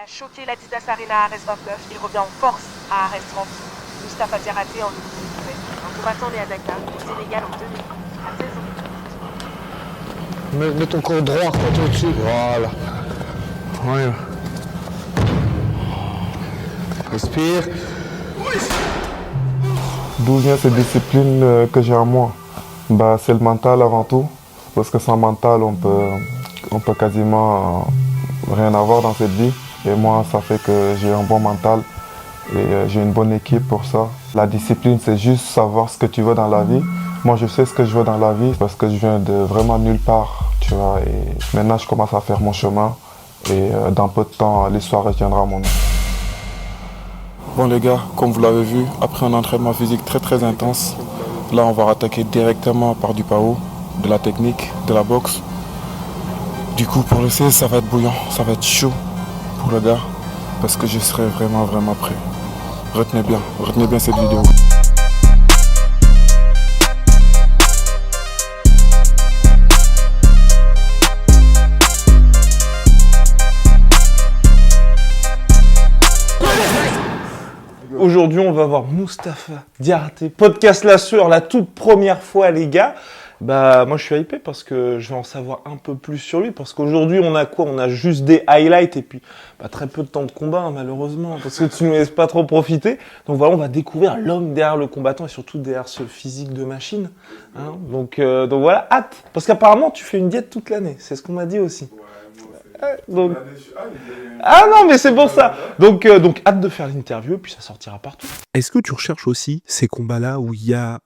a choqué l'Adidas Arena à RS29. Il revient en force à RS30. Mustapha Diarraté en un combattant né à Dakar, au Sénégal en 2000, à 16 ans. Mets ton corps droit, toi au-dessus. Voilà. Ouais. Respire. D'où vient cette discipline que j'ai en moi? C'est le mental avant tout. Parce que sans mental, on peut quasiment rien avoir dans cette vie. Et moi, ça fait que j'ai un bon mental et j'ai une bonne équipe pour ça. La discipline, c'est juste savoir ce que tu veux dans la vie. Moi, je sais ce que je veux dans la vie parce que je viens de vraiment nulle part, tu vois. Et maintenant, je commence à faire mon chemin et dans peu de temps, l'histoire retiendra mon nom. Bon les gars, comme vous l'avez vu, après un entraînement physique très intense, là on va attaquer directement par du PAO, de la technique, de la boxe. Du coup pour le 16, ça va être bouillant, ça va être chaud pour le gars, parce que je serai vraiment prêt. Retenez bien cette vidéo. Aujourd'hui, on va voir Mustapha Diarraté, podcast La Sueur, la toute première fois, les gars. Moi, je suis hypé parce que je vais en savoir un peu plus sur lui. Parce qu'aujourd'hui, on a quoi? On a juste des highlights et puis très peu de temps de combat, hein, malheureusement, parce que tu ne nous laisses pas trop profiter. Donc voilà, on va découvrir l'homme derrière le combattant et surtout derrière ce physique de machine. Hein. Donc voilà, hâte. Parce qu'apparemment, tu fais une diète toute l'année. C'est ce qu'on m'a dit aussi. Donc... Ah non, mais c'est pour ça. Donc hâte de faire l'interview, puis ça sortira partout. Est-ce que tu recherches aussi ces combats-là où il y a,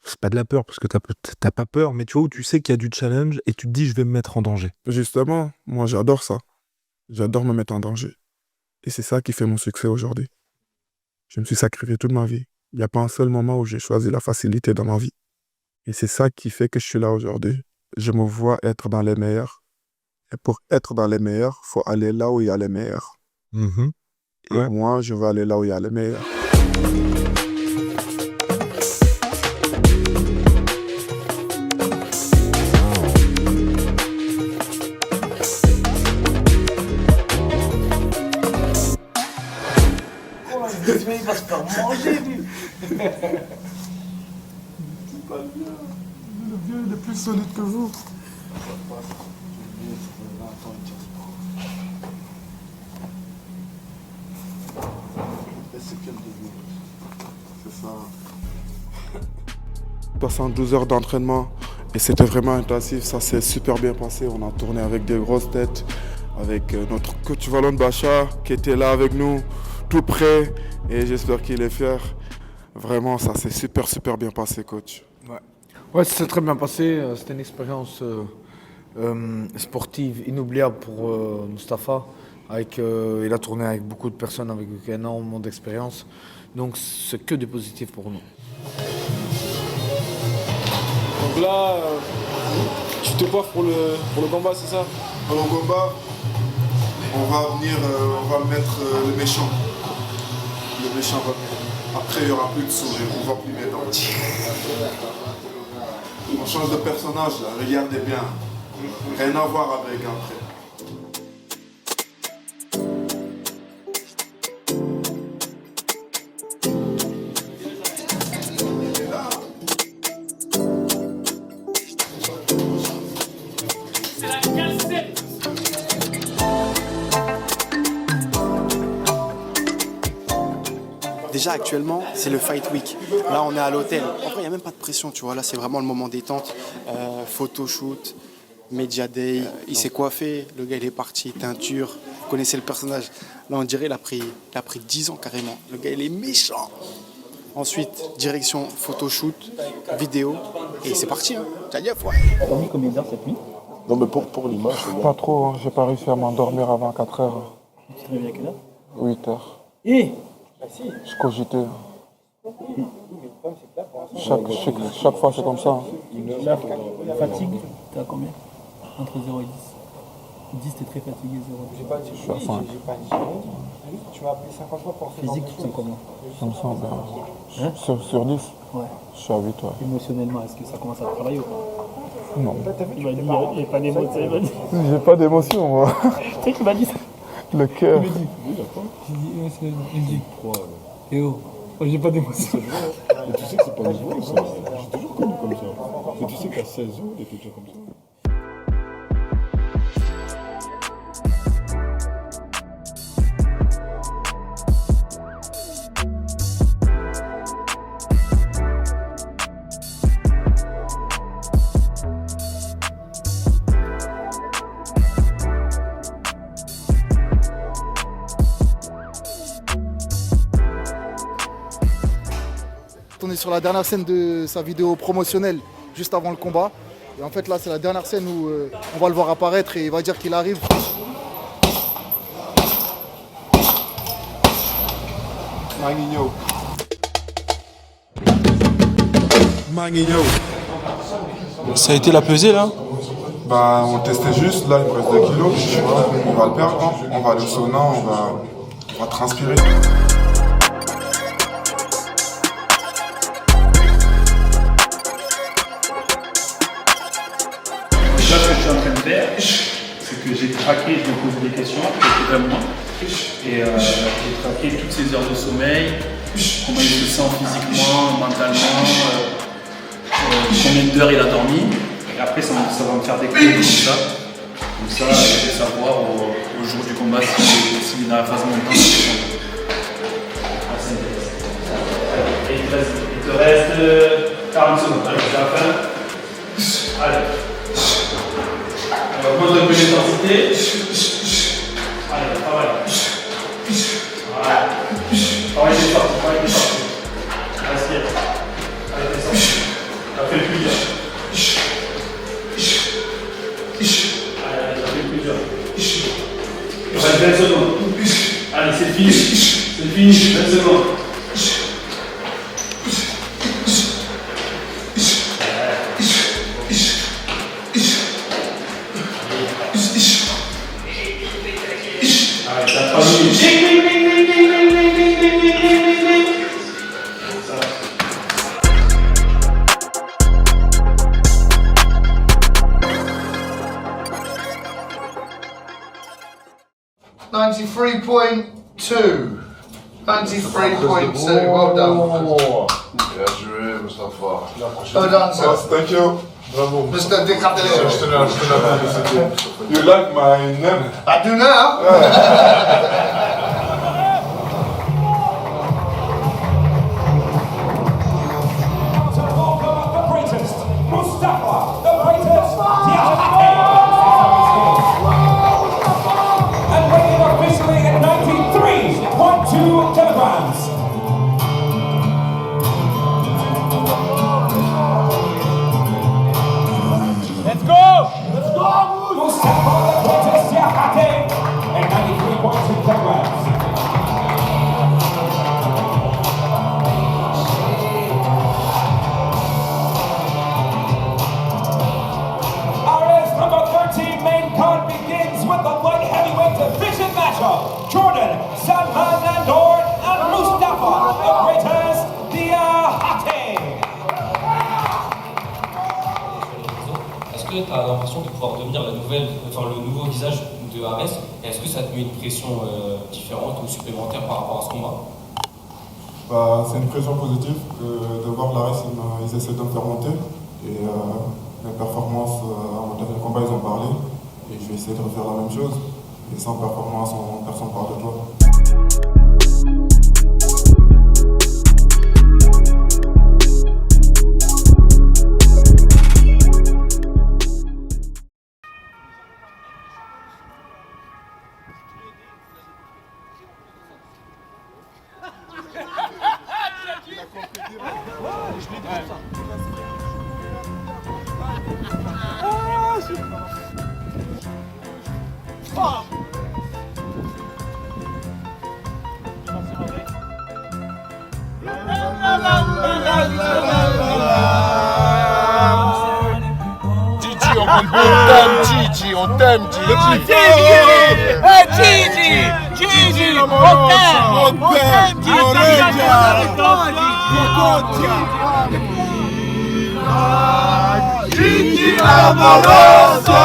c'est pas de la peur parce que t'as pas peur, mais tu vois où tu sais qu'il y a du challenge et tu te dis je vais me mettre en danger. Justement, moi j'adore ça. J'adore me mettre en danger. Et c'est ça qui fait mon succès aujourd'hui. Je me suis sacrifié toute ma vie. Il n'y a pas un seul moment où j'ai choisi la facilité dans ma vie. Et c'est ça qui fait que je suis là aujourd'hui. Je me vois être dans les meilleurs. Et pour être dans les meilleurs, il faut aller là où il y a les meilleurs. Mmh. Et moi, je veux aller là où il y a les meilleurs. Il va se faire manger, lui. C'est pas bien. Le vieux, il est plus solide que vous. C'est ça. 72 heures d'entraînement et c'était vraiment intensif, ça s'est super bien passé. On a tourné avec des grosses têtes, avec notre coach Valon Bacha qui était là avec nous, tout près, et j'espère qu'il est fier. Vraiment, ça s'est super bien passé, coach. Ouais, ça s'est très bien passé. C'était une expérience sportive inoubliable pour Mustapha. Il a tourné avec beaucoup de personnes avec énormément d'expérience. Donc c'est que du positif pour nous. Donc là, tu te coiffes pour le combat, c'est ça? Pour le combat, on va mettre le méchant. Le méchant va venir. Après, il n'y aura plus de sourire, on ne voit plus mes dents. On change de personnage là, regardez bien. Rien à voir avec après. Déjà actuellement, c'est le Fight Week. Là, on est à l'hôtel. En vrai, il n'y a même pas de pression, tu vois. Là, c'est vraiment le moment détente. Photoshoot, Media Day. Il s'est coiffé. Le gars, il est parti. Teinture. Vous connaissez le personnage. Là, on dirait il a pris 10 ans carrément. Le gars, il est méchant. Ensuite, direction photoshoot, vidéo. Et c'est parti. Hein. T'as dit, ouais. T'as mis combien d'heures cette nuit? Non, mais pour l'image, c'est bon. Pas trop. Hein. J'ai pas réussi à m'endormir avant 4 heures. Tu te réveilles à quelle heure? 8 heures. Et Je cogitais. Chaque fois, c'est comme ça. Hein. la fatigue, t'es à combien? Entre 0 et 10. 10, t'es très fatigué, 0. Je suis à 5. Tu m'as appelé 50 fois pour faire Physique, tu te sens comment? Comme ça, sur 10, Ouais. je suis à 8, ouais. Émotionnellement, est-ce que ça commence à travailler ou pas? Non. Il m'a dit, il n'y a pas d'émotion. J'ai pas d'émotion, moi. Tu sais qu'il m'a dit ça? Le cœur. J'ai dit, il dit. Et oh, j'ai pas d'émotion. Mais tu sais que c'est pas nouveau, ça. J'ai toujours connu comme ça. Mais tu sais qu'à 16 ans, il était déjà comme ça. On est sur la dernière scène de sa vidéo promotionnelle, juste avant le combat. Et en fait là c'est la dernière scène où on va le voir apparaître et il va dire qu'il arrive. Manguinho. Manguinho. Ça a été la pesée là? Bah on testait juste, là il me reste 2 kilos, tu vois, on va le perdre, hein. On va aller au sauna, on va transpirer. Là, ce que je suis en train de faire, c'est que j'ai traqué, je me pose des questions, c'était à moi. Et j'ai traqué toutes ces heures de sommeil, comment il se sent physiquement, mentalement, combien d'heures il a dormi. Et après, ça va me faire des clés comme ça. Comme ça, je vais savoir au jour du combat s'il est dans la phase montante. Et il te reste 40 secondes. Allez, c'est la fin. Allez. On va prendre un peu d'intensité. Allez, travaille. Voilà. Travaille des sorties, travaille des sorties. Respire. Allez, des sorties. Ça fait plus dur. Allez, ça fait plus dur. Il reste 20 secondes. Allez, c'est fini. C'est fini, 20 secondes. $93.2. 93.2. Well done. Bien joué, Mustafa. Well done, sir. Thank you. Bravo. Mr. DiCaprio. You like my name? I do now. Tu as l'impression de pouvoir devenir le nouveau visage de Ares. Est-ce que ça te met une pression différente ou supplémentaire par rapport à ce combat? C'est une pression positive de voir l'Ares, ils essaient de me faire monter. Et mes performances à mon dernier combat, ils ont parlé. Et je vais essayer de refaire la même chose. Et sans performance, personne ne parle de toi. Gigi, on t'aime, Gigi. Gigi, on t'aime, Gigi amoroso.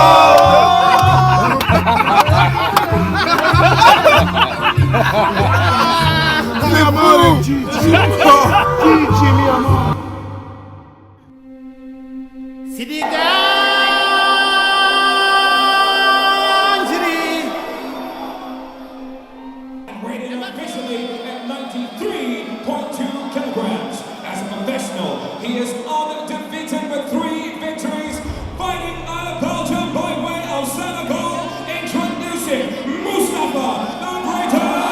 officially at 93.2 kilograms. As a professional, he is honored defeated with 3 victories, fighting out of Belgium by way of Senegal, introducing Mustafa the Greater.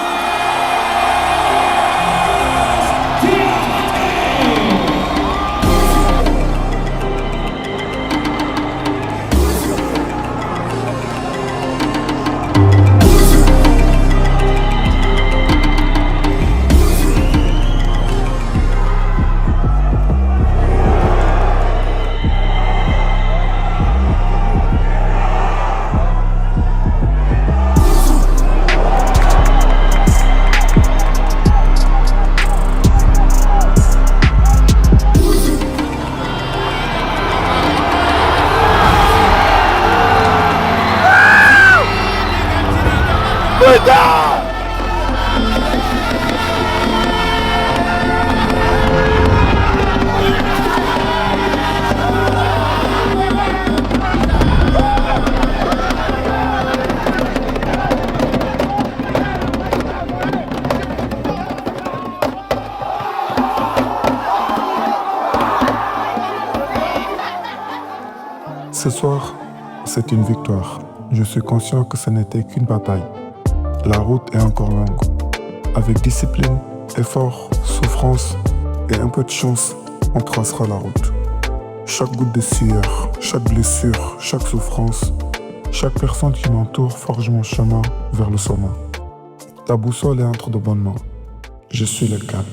Ce soir, c'est une victoire. Je suis conscient que ce n'était qu'une bataille. La route est encore longue. Avec discipline, effort, souffrance et un peu de chance, on tracera la route. Chaque goutte de sueur, chaque blessure, chaque souffrance, chaque personne qui m'entoure forge mon chemin vers le sommet. Ta boussole est entre de bonnes mains. Je suis le cap.